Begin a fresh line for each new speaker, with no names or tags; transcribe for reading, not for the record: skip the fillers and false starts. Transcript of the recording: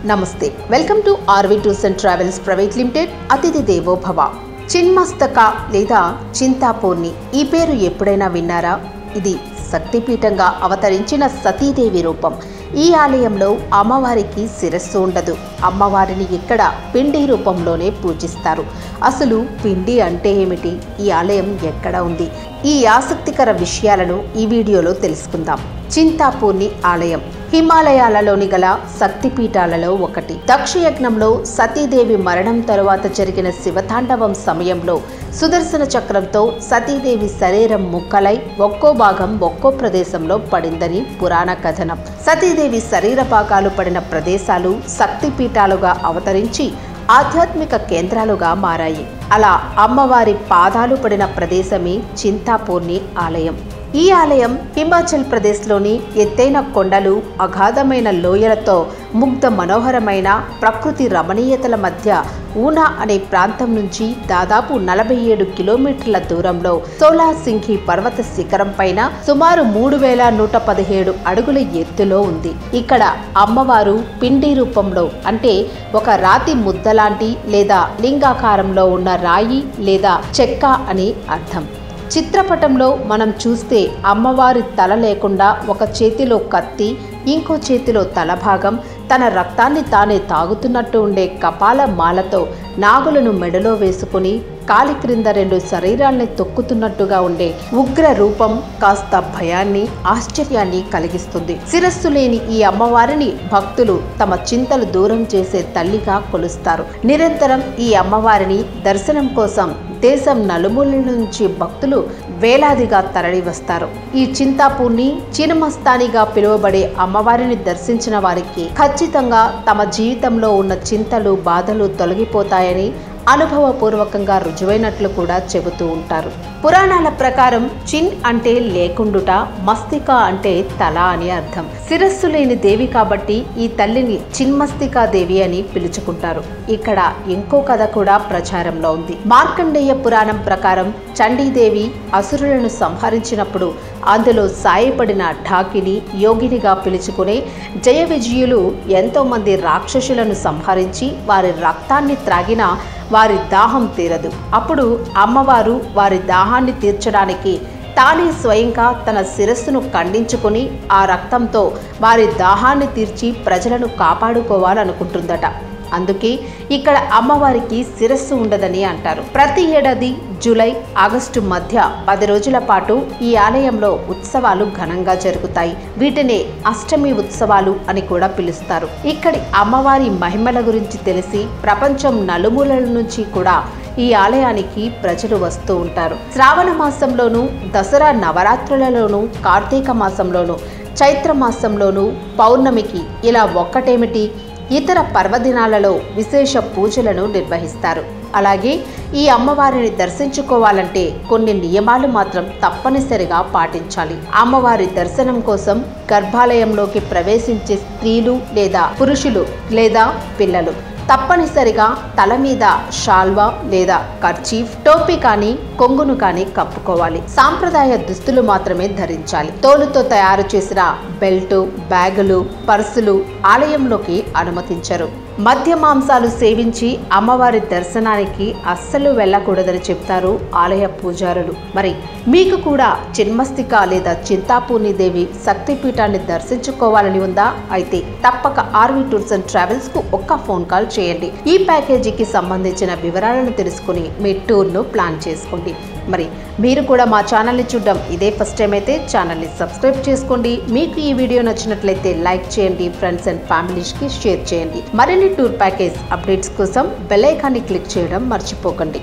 నమస్తే welcome to RV tours and travels private limited అతిథి దేవో భవ. చిన్మస్తక లేదా చింతాపూర్ణి ఈ పేరు ఎప్పుడైనా విన్నారా? ఇది శక్తిపీఠంగా అవతరించిన సతీదేవి రూపం. ఈ ఆలయంలో అమ్మవారికి శిరస్సు ఉండదు. అమ్మవారిని ఇక్కడ పిండి రూపంలోనే పూజిస్తారు. అసలు పిండి అంటే ఏమిటి? ఈ ఆలయం ఎక్కడ ఉంది? ఈ ఆసక్తికర విషయాలను ఈ వీడియోలో తెలుసుకుందాం. చింతాపూర్ణి ఆలయం హిమాలయాలలోని గల శక్తిపీఠాలలో ఒకటి. దక్షయజ్ఞంలో సతీదేవి మరణం తరువాత జరిగిన శివతాండవం సమయంలో సుదర్శన చక్రంతో సతీదేవి శరీరం ముక్కలై ఒక్కో భాగం ఒక్కో ప్రదేశంలో పడిందని పురాణ కథనం. సతీదేవి శరీర భాగాలు పడిన ప్రదేశాలు శక్తిపీఠాలుగా అవతరించి ఆధ్యాత్మిక కేంద్రాలుగా మారాయి. అలా అమ్మవారి పాదాలు పడిన ప్రదేశమే చింతాపూర్ణి ఆలయం. ఈ ఆలయం హిమాచల్ ప్రదేశ్లోని ఎత్తైన కొండలు, అగాధమైన లోయలతో ముగ్ధ మనోహరమైన ప్రకృతి రమణీయతల మధ్య ఊనా అనే ప్రాంతం నుంచి దాదాపు 47 కిలోమీటర్ల దూరంలో సోలాసింఘి పర్వత శిఖరం పైన సుమారు 3117 అడుగుల ఎత్తులో ఉంది. ఇక్కడ అమ్మవారు పిండి రూపంలో అంటే ఒక రాతి ముద్దలాంటి లేదా లింగాకారంలో ఉన్న రాయి లేదా చెక్క అని అర్థం. చిత్రపటంలో మనం చూస్తే అమ్మవారి తల లేకుండా ఒక చేతిలో కత్తి, ఇంకో చేతిలో తలభాగం, తన రక్తాన్ని తానే తాగుతున్నట్టు ఉండే కపాల మాలతో నాగులను మెడలో వేసుకుని కాలి క్రింద 2 శరీరాల్ని తొక్కుతున్నట్టుగా ఉండే ఉగ్ర రూపం కాస్త భయాన్ని, ఆశ్చర్యాన్ని కలిగిస్తుంది. శిరస్సు లేని ఈ అమ్మవారిని భక్తులు తమ చింతలు దూరం చేసే తల్లిగా కొలుస్తారు. నిరంతరం ఈ అమ్మవారిని దర్శనం కోసం దేశం నలుమూలల నుంచి భక్తులు వేలాదిగా తరలి వస్తారు. ఈ చింతాపూర్ణి చినమస్తానిగా పిలువబడే అమ్మవారిని దర్శించిన వారికి ఖచ్చితంగా తమ జీవితంలో ఉన్న చింతలు, బాధలు తొలగిపోతాయని అనుభవపూర్వకంగా రుజువైనట్లు కూడా చెబుతూ ఉంటారు. పురాణాల ప్రకారం చిన్ అంటే లేకుండుట, మస్తిక అంటే తల అని అర్థం. శిరస్సు లేని దేవి కాబట్టి ఈ తల్లిని చిన్మస్తికా దేవి అని పిలుచుకుంటారు. ఇక్కడ ఇంకో కథ కూడా ప్రచారంలో ఉంది. మార్కండేయ పురాణం ప్రకారం చండీదేవి అసురులను సంహరించినప్పుడు అందులో సాయపడిన ఢాకిని యోగినిగా పిలుచుకునే జయ విజయులు ఎంతో మంది రాక్షసులను సంహరించి వారి రక్తాన్ని త్రాగినా వారి దాహం తీరదు. అప్పుడు అమ్మవారు వారి దాహాన్ని తీర్చడానికి తానే స్వయంగా తన శిరస్సును ఖండించుకుని ఆ రక్తంతో వారి దాహాన్ని తీర్చి ప్రజలను కాపాడుకోవాలనుకుంటుందట. అందుకే ఇక్కడ అమ్మవారికి శిరస్సు ఉండదని అంటారు. ప్రతి ఏడాది జూలై, ఆగస్టు మధ్య 10 రోజుల పాటు ఈ ఆలయంలో ఉత్సవాలు ఘనంగా జరుగుతాయి. వీటినే అష్టమి ఉత్సవాలు అని కూడా పిలుస్తారు. ఇక్కడి అమ్మవారి మహిమల గురించి తెలిసి ప్రపంచం నలుమూలల నుంచి కూడా ఈ ఆలయానికి ప్రజలు వస్తూ ఉంటారు. శ్రావణ మాసంలోనూ, దసరా నవరాత్రులలోనూ, కార్తీక మాసంలోనూ, చైత్ర మాసంలోనూ, పౌర్ణమికి ఇలా ఒక్కటేమిటి ఇతర పర్వదినాలలో విశేష పూజలను నిర్వహిస్తారు. అలాగే ఈ అమ్మవారిని దర్శించుకోవాలంటే కొన్ని నియమాలు మాత్రం తప్పనిసరిగా పాటించాలి. అమ్మవారి దర్శనం కోసం గర్భాలయంలోకి ప్రవేశించే స్త్రీలు లేదా పురుషులు లేదా పిల్లలు తప్పనిసరిగా తల మీద షాల్వా లేదా కర్చీఫ్, టోపీ కానీ కొంగును కానీ కప్పుకోవాలి. సాంప్రదాయ దుస్తులు మాత్రమే ధరించాలి. తోలుతో తయారు చేసిన బెల్టు, బ్యాగులు, పర్సులు ఆలయంలోకి అనుమతించరు. మద్య మాంసాలు సేవించి అమ్మవారి దర్శనానికి అస్సలు వెళ్ళకూడదని చెప్తారు ఆలయ పూజారులు. మరి మీకు కూడా చిన్మస్తిక లేదా చింతాపూర్ణి దేవి శక్తిపీఠాన్ని దర్శించుకోవాలని ఉందా? అయితే తప్పక ఆర్వి టూర్స్ అండ్ ట్రావెల్స్ కు ఒక్క ఫోన్ కాల్ చేయండి. ఈ ప్యాకేజీకి సంబంధించిన వివరాలను తెలుసుకుని మీ టూర్ను ప్లాన్ చేసుకోండి. మరి మీరు కూడా మా ఛానల్ని చూడడం ఇదే ఫస్ట్ టైం అయితే ఛానల్ని సబ్స్క్రైబ్ చేసుకోండి. మీకు ఈ వీడియో నచ్చినట్లయితే లైక్ చేయండి, ఫ్రెండ్స్ అండ్ ఫ్యామిలీస్కి షేర్ చేయండి. మరిన్ని టూర్ ప్యాకేజ్ అప్డేట్స్ కోసం బెల్ ఐకాన్ని క్లిక్ చేయడం మర్చిపోకండి.